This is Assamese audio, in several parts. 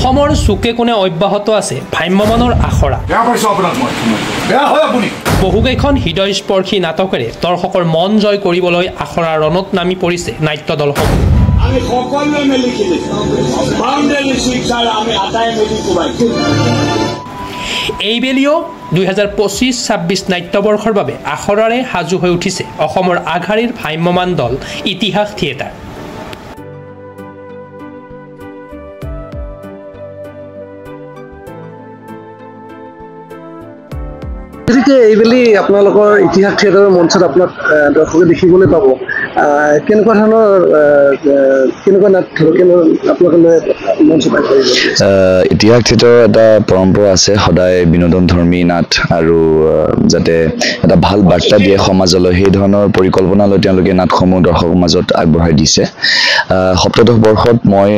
অসমৰ চুকে কোণে অব্যাহত আছে ভ্ৰাম্যমানৰ আখৰা বহুকেইখন হৃদয়স্পৰ্শী নাটকেৰে দৰ্শকৰ মন জয় কৰিবলৈ আখৰা ৰণত নামি পৰিছে নাট্য দলসমূহ এইবেলিও 2025-26 নাট্যবৰ্ষৰ বাবে আখৰাৰে সাজু হৈ উঠিছে অসমৰ আগশাৰীৰ ভ্ৰাম্যমান দল ইতিহাস থিয়েটাৰ এইবেলি আপোনালোকৰ ইতিহাস থিয়েটাৰৰ মঞ্চত আপোনাক দৰ্শকে দেখিবলৈ পাব কেনেকুৱা ধৰণৰ নাট আপোনালোকে মঞ্চ পাই ইতিহাস থিয়েটাৰৰ এটা পৰম্পৰা আছে সদায় বিনোদনধৰ্মী নাট আৰু যাতে এটা ভাল বাৰ্তা দিয়ে সমাজলৈ সেই ধৰণৰ পৰিকল্পনা লৈ তেওঁলোকে নাটসমূহ দৰ্শকৰ মাজত আগবঢ়াই দিছে সপ্তদশ বৰ্ষত মই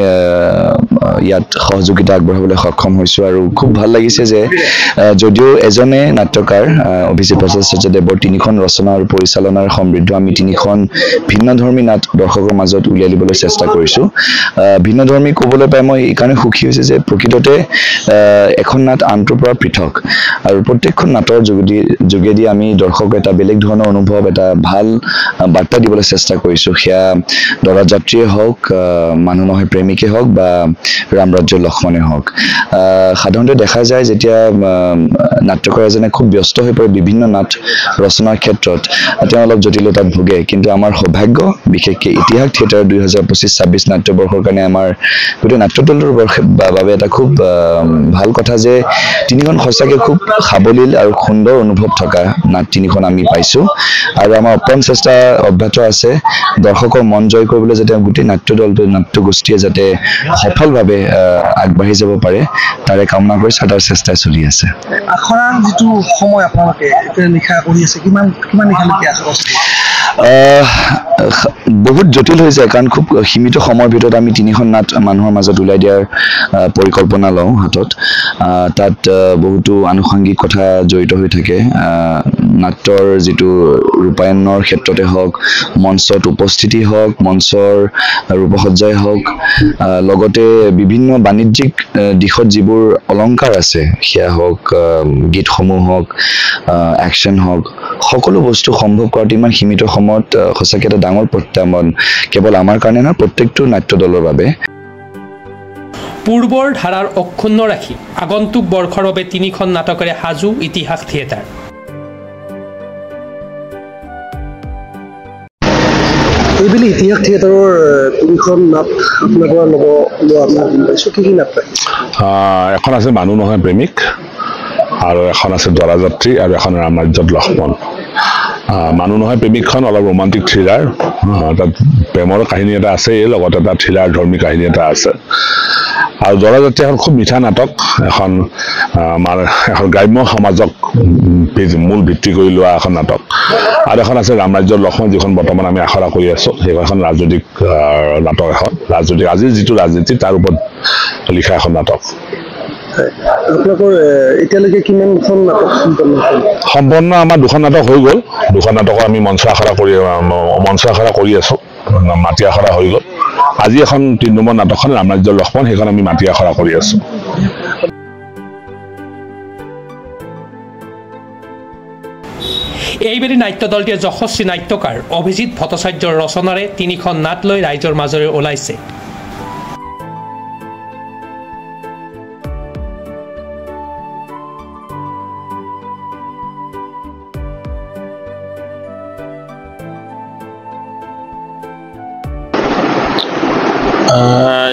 ইয়াত সহযোগিতা আগবঢ়াবলৈ সক্ষম হৈছোঁ আৰু খুব ভাল লাগিছে যে যদিও এজনে নাট্যকাৰ অভিজিত ভট্টাচাৰ্যদেৱৰ 3খন ৰচনা আৰু পৰিচালনাৰ সমৃদ্ধ আমি 3খন ভিন্নধৰ্মী নাট দৰ্শকৰ মাজত উলিয়াই দিবলৈ চেষ্টা কৰিছোঁ ভিন্নধৰ্মী ক'বলৈ পাই মই এইকাৰণে সুখী হৈছে যে প্ৰকৃততে এখন নাট আনটোৰ পৰা পৃথক আৰু প্ৰত্যেকখন নাটৰ যোগেদি আমি দৰ্শকক এটা বেলেগ ধৰণৰ অনুভৱ এটা ভাল বাৰ্তা দিবলৈ চেষ্টা কৰিছোঁ সেয়া দৰাযাত্ৰীয়ে হওক মানুহ নহয় প্ৰেমিকে হওক বা ৰামৰাজ্যৰ লক্ষ্মণে হওক সাধাৰণতে দেখা যায় যেতিয়া নাট্যকাৰ এজনে খুব ব্যস্ত হৈ পৰে বিভিন্ন নাট ৰচনাৰ ক্ষেত্ৰত তেওঁ অলপ জটিলতাত ভোগে কিন্তু আমাৰ সৌভাগ্য বিশেষকৈ ইতিহাস থিয়েটাৰ 2025-26 নাট্যবৰ্ষৰ কাৰণে আমাৰ গোটেই নাট্য দলৰ বাবে এটা খুব ভাল কথা যে 3খন সঁচাকৈ খুব সাৱলীল আৰু সুন্দৰ অনুভৱ থকা নাট 3খন আমি পাইছোঁ আৰু আমাৰ অপ্ৰাণ চেষ্টা অব্যাহত আছে দৰ্শকৰ মন জয় কৰিবলৈ যাতে গোটেই নাট্য দলটো নাট্যগোষ্ঠীয়ে যাতে সফলভাৱে আগবাঢ়ি যাব পাৰে তাৰে কামনা কৰিছে তাৰ চেষ্টা চলি আছে আখৰাৰ যিটো সময় আপোনালোকে নিশা কৰি আছে কিমান নিশালৈকে আখৰা বহুত জটিল হৈ যায় কাৰণ খুব সীমিত সময়ৰ ভিতৰত আমি 3খন নাট মানুহৰ মাজত ওলাই দিয়াৰ পৰিকল্পনা লওঁ হাতত তাত বহুতো আনুষংগিক কথা জড়িত হৈ থাকে নাট্যৰ যিটো ৰূপায়ণৰ ক্ষেত্ৰতে হওক মঞ্চত উপস্থিতি হওক মঞ্চৰ ৰূপসজ্জাই হওক লগতে বিভিন্ন বাণিজ্যিক দিশত যিবোৰ অলংকাৰ আছে সেয়া হওক গীতসমূহ হওক একশ্যন হওক সকলো বস্তু সম্ভৱ কৰাটো ইমান সীমিত সময়ত সঁচাকৈ এটা ডাঙৰ প্ৰত্যাহ্বান কেৱল আমাৰ কাৰণে নহয় প্ৰত্যেকটো নাট্য দলৰ বাবে পূৰ্বৰ ধাৰাৰ অক্ষুণ্ণ ৰাখি আগন্তুক বৰ্ষৰ বাবে 3খন নাটকেৰে সাজু ইতিহাস থিয়েটাৰ এইবেলি ইতিহাস থিয়েটাৰৰ 3খন নাট আপোনাৰ পৰা লোৱা পাইছোঁ কি নাট পাই এখন আছে মানুহ নহয় প্ৰেমিক আৰু এখন আছে দৰাযাত্ৰী আৰু এখন ৰামৰাজ্যত লক্ষ্মণ মানুহ নহয় প্ৰেমিকখন অলপ ৰোমান্টিক থ্ৰিলাৰ তাত প্ৰেমৰ কাহিনী এটা আছে লগতে এটা থ্ৰিলাৰ ধৰ্মী কাহিনী এটা আছে আৰু দৰাযাত্ৰী এখন খুব মিঠা নাটক এখন গ্ৰাম্য সমাজক মূল ভিত্তি কৰি লোৱা এখন নাটক আৰু এখন আছে ৰামৰাজ্যৰ লক্ষ্মণ যিখন বৰ্তমান আমি আখৰা কৰি আছোঁ সেইখন ৰাজনৈতিক নাটক এখন ৰাজনৈতিক আজিৰ যিটো ৰাজনীতি তাৰ ওপৰত লিখা এখন নাটক আপোনালোকৰ এতিয়ালৈকে কিমানখন নাটক সম্পন্ন আমাৰ 2খন নাটক হৈ গ'ল 2খন নাটকৰ আমি মঞ্চ আখৰা কৰি আছোঁ মাটি আখৰা হৈ গ'ল আজি এখন 3 নম্বৰ নাটকখন ৰামৰাজ্যৰ লক্ষ্মণ সেইখন আমি মাটি আখৰা কৰি আছোঁ এইবেলি নাট্য দলটিয়ে যশস্বী নাট্যকাৰ অভিজিত ভট্টাচাৰ্যৰ ৰচনাৰে 3খন নাট লৈ ৰাইজৰ মাজৰে ওলাইছে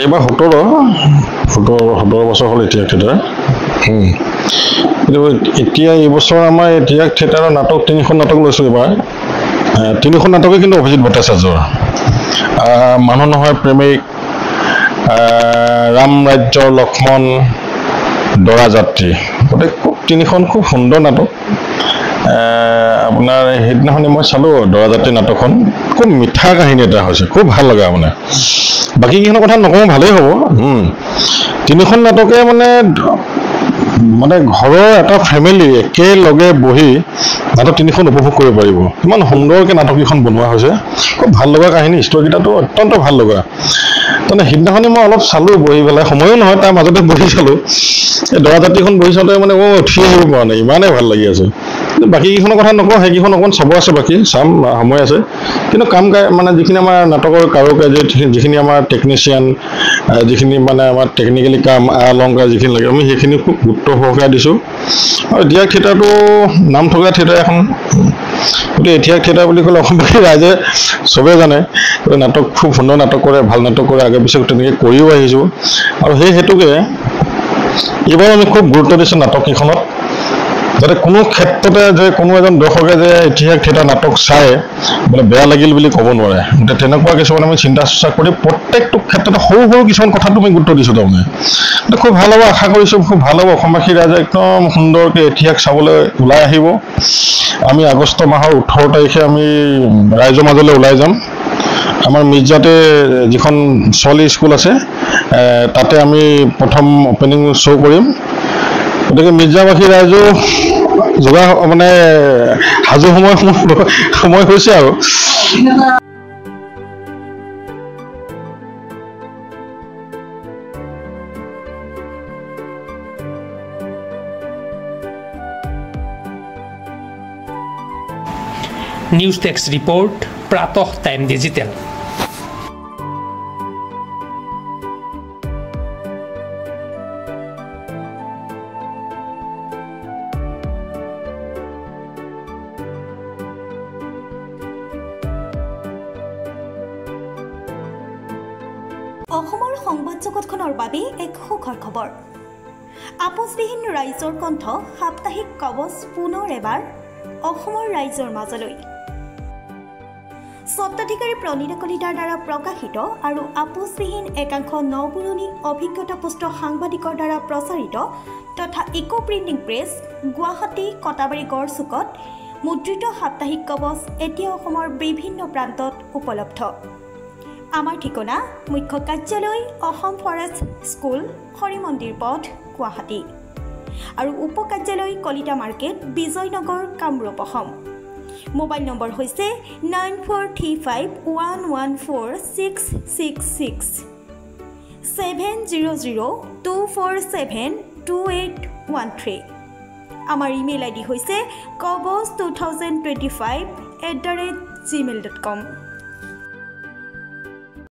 এইবাৰ 17 বছৰ হ'ল ইতিহাস থিয়েটাৰ কিন্তু এতিয়া এইবছৰ আমাৰ ইতিহাস থিয়েটাৰৰ নাটক 3খন নাটক লৈছোঁ এইবাৰ 3খন নাটকে কিন্তু অভিজিত ভট্টাচাৰ্যৰ মানুহ নহয় প্ৰেমিক ৰামৰাজ্যৰ লক্ষ্মণ দৰাযাত্ৰী গোটেই 3খন খুব সুন্দৰ নাটক আপোনাৰ সেইদিনাখনি মই চালোঁ দৰাযাত্ৰী নাটকখন খুব মিঠা কাহিনী এটা হৈছে খুব ভাল লগা মানে বাকী কেইখনৰ কথা নকওঁ ভালেই হ'ব 3খন নাটকে মানে ঘৰৰ এটা ফেমিলি একেলগে বহি নাটক 3খন উপভোগ কৰিব পাৰিব ইমান সুন্দৰকৈ নাটককেইখন বনোৱা হৈছে খুব ভাল লগা কাহিনী ষ্টৰীকেইটাতো অত্যন্ত ভাল লগা তাৰমানে সিদিনাখনি মই অলপ চালোঁ বহি পেলাই, সময়ো নহয় তাৰ মাজতে বহি চালোঁ। এই দৰাজাতিখন বহি চাওঁতে মানে উঠি আহিব পৰা নাই, ইমানেই ভাল লাগি আছে। কিন্তু বাকীকেইখনৰ কথা নকওঁ, সেইকেইখন অকণমান চাব আছে, বাকী চাম, সময় আছে। কিন্তু মানে যিখিনি আমাৰ নাটকৰ কাৰুকাৰ্য, যিখিনি আমাৰ টেকনিচিয়ান, যিখিনি মানে আমাৰ টেকনিকেলি কাম অলংকাৰ যিখিনি লাগে, আমি সেইখিনি খুব গুৰুত্ব সহকাৰে দিছোঁ। আৰু ইতিহাস থিয়েটাৰটো নাম থকা থিয়েটাৰ এখন, গতিকে ইতিহাস থিয়েটাৰ বুলি ক'লে অসমবাসী ৰাইজে চবেই জানে, নাটক খুব সুন্দৰ নাটক কৰে, ভাল নাটক কৰে, আগে পিছে তেনেকৈ কৰিও আহিছোঁ। আৰু সেই হেতুকে এইবাৰ আমি খুব গুৰুত্ব দিছোঁ নাটককেইখনত, যাতে কোনো ক্ষেত্ৰতে যে কোনো এজন দৰ্শকে যে ইতিহাস থিয়েটাৰ নাটক চাই বোলে বেয়া লাগিল বুলি ক'ব নোৱাৰে। গতিকে তেনেকুৱা কিছুমান আমি চিন্তা চৰ্চা কৰি প্ৰত্যেকটো ক্ষেত্ৰতে সৰু সৰু কিছুমান কথাটো আমি গুৰুত্ব দিছোঁ। তাৰমানে খুব ভাল হ'ব, আশা কৰিছোঁ খুব ভাল হ'ব। অসমবাসী ৰাইজে একদম সুন্দৰকৈ ইতিহাস চাবলৈ ওলাই আহিব। আমি আগষ্ট মাহৰ 18 তাৰিখে আমি ৰাইজৰ মাজলৈ ওলাই যাম। আমাৰ মিৰ্জাতে যিখন ছোৱালী স্কুল আছে, তাতে আমি প্ৰথম অপেনিং শ্ব' কৰিম। গতিকে মিৰ্জাবাসী ৰাইজো মানে সাজু সময় হৈছে আৰু। নিউজ ডেস্ক ৰিপৰ্ট, প্ৰাতঃ টাইম ডিজিটেল। অসমৰ সংবাদ জগতখনৰ বাবে এক সুখৰ খবৰ। আপোচবিহীন ৰাইজৰ কণ্ঠ সাপ্তাহিক কবচ পুনৰ এবাৰ অসমৰ ৰাইজৰ মাজলৈ। স্বত্বাধিকাৰী প্ৰণীতা কলিতাৰ দ্বাৰা প্ৰকাশিত আৰু আপোচবিহীন একাংশ নপুৰণি অভিজ্ঞতাপুষ্ট সাংবাদিকৰ দ্বাৰা প্ৰচাৰিত তথা eco printing press, Guwahati Katabari গড়চুকত মুদ্ৰিত সাপ্তাহিক কবচ এতিয়া অসমৰ বিভিন্ন প্ৰান্তত উপলব্ধ। আমাৰ ঠিকনা মুখ্য কাৰ্যালয় অসম ফৰেষ্ট স্কুল, হৰি মন্দিৰ পথ, গুৱাহাটী আৰু উপ কাৰ্যালয় Kalita market, Bijoynagar, Kamrup, Assam. Mobile number হৈছে 9435114666 70024728113। আমাৰ ইমেইল আইডি হৈছে kobos2025@gmail.com।